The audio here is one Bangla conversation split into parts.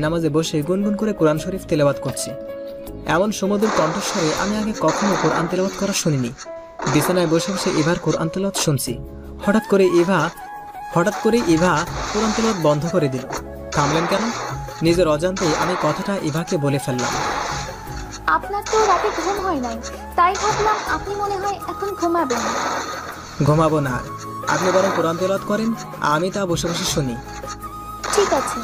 নামাজে বসে গুনগুন করে কোরআন শরীফ তেলাওয়াত করছি। এমন সুমধুর কণ্ঠস্বরে আমি আগে কখনো কোরআন তেলাওয়াত করা শুনিনি। বিছানায় বসে বসে এবার কোরআন তেলাওয়াত শুনছি। হঠাৎ করে ইভা কোরআন তেলাওয়াত বন্ধ করে দিল। থামলেন কেন? নিজের অজান্তেই আমি কথাটা ইভাকে বলে ফেললাম। আপনার তো রাতে ঘুম হয় নাই, তাই ভাবলাম আপনি মনে হয় এখন ঘুমাবেন। ঘুমাবো না, আপনি বরং কোরআন তেলাওয়াত করেন, আমি তা বসে বসে শুনি। ঠিক আছে।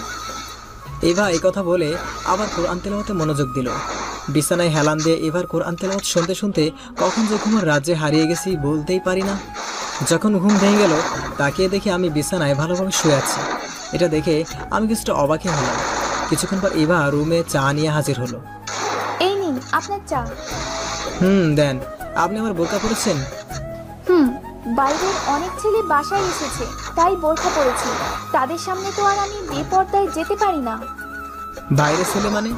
ইভা এই কথা বলে আবার কোরআন তেলাওয়াতে মনোযোগ দিল। বিছানায় হেলান দিয়ে এবার কোরআন তেলাওয়াত শুনতে শুনতে কখন যে ঘুমের রাজ্যে হারিয়ে গেছি বলতেই পারি না। যখন ঘুম ভেঙে গেল তাকিয়ে দেখে আমি বিছানায় ভালোভাবে শুয়ে আছি। এটা দেখে আমি কিছুটা অবাকই হলাম। কিছুক্ষণ পর ইভা রুমে চা নিয়ে হাজির হলো। এই নিন আপনার চা। দেন। আপনি আমার বোরকা পরেছেন? বাইরের অনেক ছেলে বাসায় এসেছে, তাই বোরকা পরেছি। তাদের সামনে তো আর আমি বেপরদায় যেতে পারি না। বাইরে ছেলে মানে?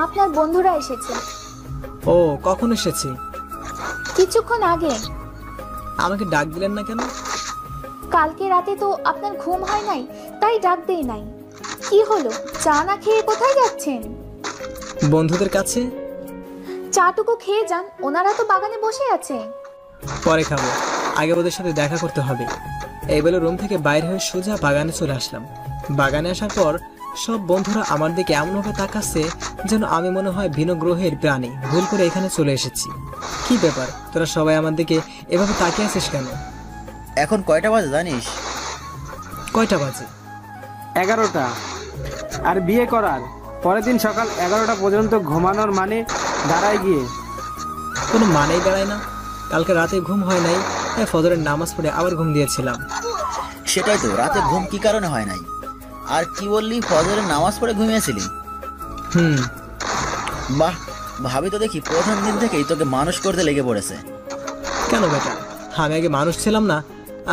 আপনার বন্ধুরা এসেছে। ও, কখন এসেছে? কিছুক্ষণ আগে। আমাকে ডাক দিলেন না কেন? কালকে রাতে তো আপনার ঘুম হয় নাই, তাই ডাক দেই নাই। কি হলো, চা না খেয়ে কোথায় যাচ্ছেন? বন্ধুদের কাছে। চাটুকু খেয়ে যান, ওনারা তো বাগানে বসে আছে। পরে খাবো, আগে ওদের সাথে দেখা করতে হবে। এই বলে রুম থেকে বাইরে হয়ে সোজা বাগানে চলে আসলাম। বাগানে আসার পর সব বন্ধুরা আমার দিকে এমনভাবে তাকাচ্ছে যেন আমি মনে হয় ভিন্ন গ্রহের প্রাণী, ভুল করে এখানে চলে এসেছি। কি ব্যাপার, তোরা সবাই আমার দিকে এভাবে তাকিয়ে আছিস কেন? এখন কয়টা বাজে জানিস? কয়টা বাজে? 11টা। আর বিয়ে করার পরের দিন সকাল 11টা পর্যন্ত ঘুমানোর মানে দাঁড়ায় গিয়ে কোনো মানেই দাঁড়ায় না। কালকে রাতে ঘুম হয় নাই, তাই ফজরের নামাজ পড়ে আবার ঘুম দিয়েছিলাম। সেটাই তো, রাতে ঘুম কি কারণে হয় নাই? আর কি বললি, ফজরের নামাজ পড়ে ঘুমিয়েছিলি? বাহ, ভাবি তো দেখি প্রথম দিন থেকেই তোকে মানুষ করতে লেগে পড়েছে। কেন বেটা, আমি আগে মানুষ ছিলাম না?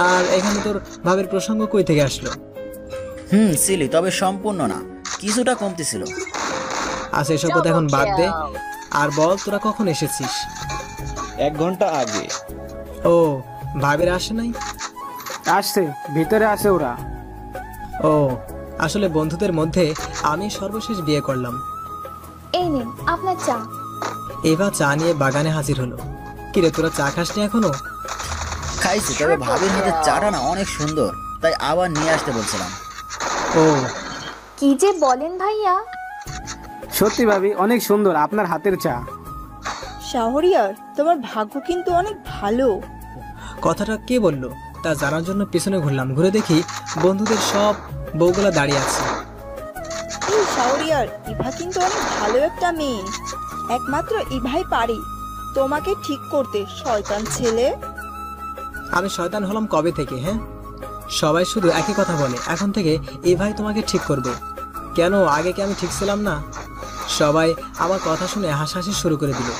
আর এখানে তোর ভাবের প্রসঙ্গ কই থেকে আসলো? ছিলি, তবে সম্পূর্ণ না, কিছুটা কমতি ছিল। আচ্ছা, এসব কথা এখন বাদ দে, আর বল তোরা কখন এসেছিস? 1 ঘন্টা আগে। ও, ভাবিরা আসে নাই? আসছে, ভিতরে আসে ওরা। ও, আসলে বন্ধুদের মধ্যে আমি সর্বশেষ বিয়ে করলাম। এই নিন আপনার চা। এবার চা নিয়ে বাগানে হাজির হলো। কিরে, তোরা চা খাসনি এখনো? খাইছি, তবে ভাবির হাতে চাটা না অনেক সুন্দর, তাই আবার নিয়ে আসতে বলছিলাম। ও, কি যে বলেন ভাইয়া। সত্যি ভাবি, অনেক সুন্দর আপনার হাতের চা। শাহরিয়ার, তোমার ভাগ্য কিন্তু অনেক ভালো। কথাটা কে বললো তা জানার জন্য পিছনে ঘুরলাম। ঘুরে দেখি বন্ধুদের সব বউগুলা দাঁড়িয়ে আছে। এই শাহরিয়ার, ইভা কিন্তু অনেক ভালো একটা মেয়ে। একমাত্র ইভাই পারি তোমাকে ঠিক করতে। শয়তান ছেলে। আমি শয়তান হলাম কবে থেকে? হ্যাঁ, সবাই শুধু একই কথা বলে, এখন থেকে এই ভাই তোমাকে ঠিক করবে। কেন, আগে কি আমি ঠিক ছিলাম না? সবাই আমার কথা শুনে হাসাহাসি শুরু করে দিল।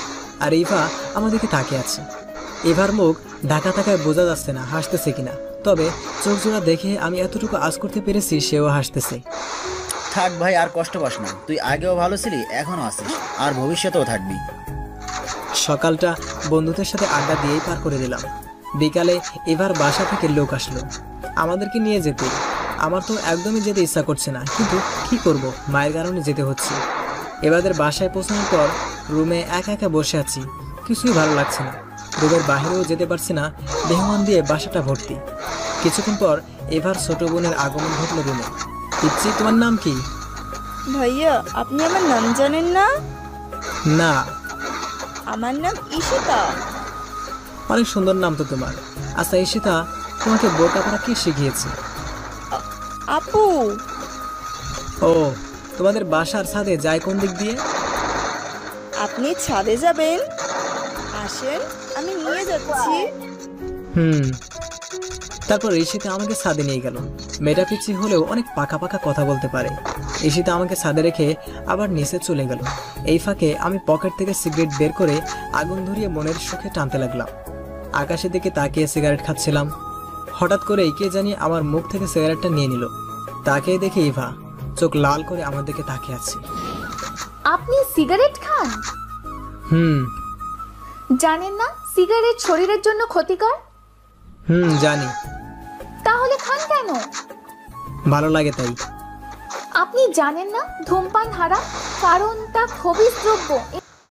আর ইভা আমাদেরকে তাকিয়ে আছে। ইভার মুখ ঢাকা থাকায় বোঝা যাচ্ছে না হাসতেছে কিনা, তবে চোখ জোড়া দেখে আমি এতটুকু আজ করতে পেরেছি সেও হাসতেছে। থাক ভাই, আর কষ্ট পাস না, তুই আগেও ভালো ছিলি, এখনো আছিস, আর ভবিষ্যতেও থাকবি। সকালটা বন্ধুদের সাথে আড্ডা দিয়েই পার করে দিলাম। বিকালে এবার বাসা থেকে লোক আসলো আমাদেরকে নিয়ে যেতে। আমার তো একদমই যেতে ইচ্ছা করছে না, কিন্তু কি করব, মায়ের কারণে যেতে হচ্ছে। এবারের বাসায় পৌঁছানোর পর রুমে একা একা বসে আছি, কিছুই ভালো লাগছে না। রুমের বাইরেও যেতে পারছি না, মেহমান দিয়ে বাসাটা ভর্তি। কিছুক্ষণ পর এবার ছোট বোনের আগমন ঘটলো রুমে। ইচ্ছি, তোমার নাম কি? ভাইয়া, আপনি আমার নাম জানেন না? না। আমার নাম ঈশিতা। অনেক সুন্দর নাম তো তোমার। আচ্ছা ঈশিতা, তোমাকে বোরকা পরা কে শিখিয়েছে? আপু। ও, তোমাদের বাসার ছাদে যায় কোন দিক দিয়ে? আপনি ছাদে যাবেন? আসেন, আমি নিয়ে যাচ্ছি। তারপর ঈশিতা আমাকে ছাদে নিয়ে গেল। মেয়েটা পিচ্ছি হলেও অনেক পাকা পাকা কথা বলতে পারে। ঈশিতা আমাকে ছাদে রেখে আবার নিচে চলে গেল। এই ফাঁকে আমি পকেট থেকে সিগারেট বের করে আগুন ধরিয়ে মনের সুখে টানতে লাগলাম। আকাশের দিকে তাকিয়ে সিগারেট খাচ্ছিলাম। হঠাৎ করেই কে জানি আমার মুখ থেকে সিগারেটটা নিয়ে নিল। তাকে দেখে ইভা চোখ লাল করে আমার দিকে তাকিয়ে আছে। আপনি সিগারেট খান? জানেন না সিগারেট শরীরের জন্য ক্ষতিকর? জানি। তাহলে খান কেন? ভালো লাগে তাই। আপনি জানেন না ধূমপান হারাম, কারণ তা খবিস দ্রব্য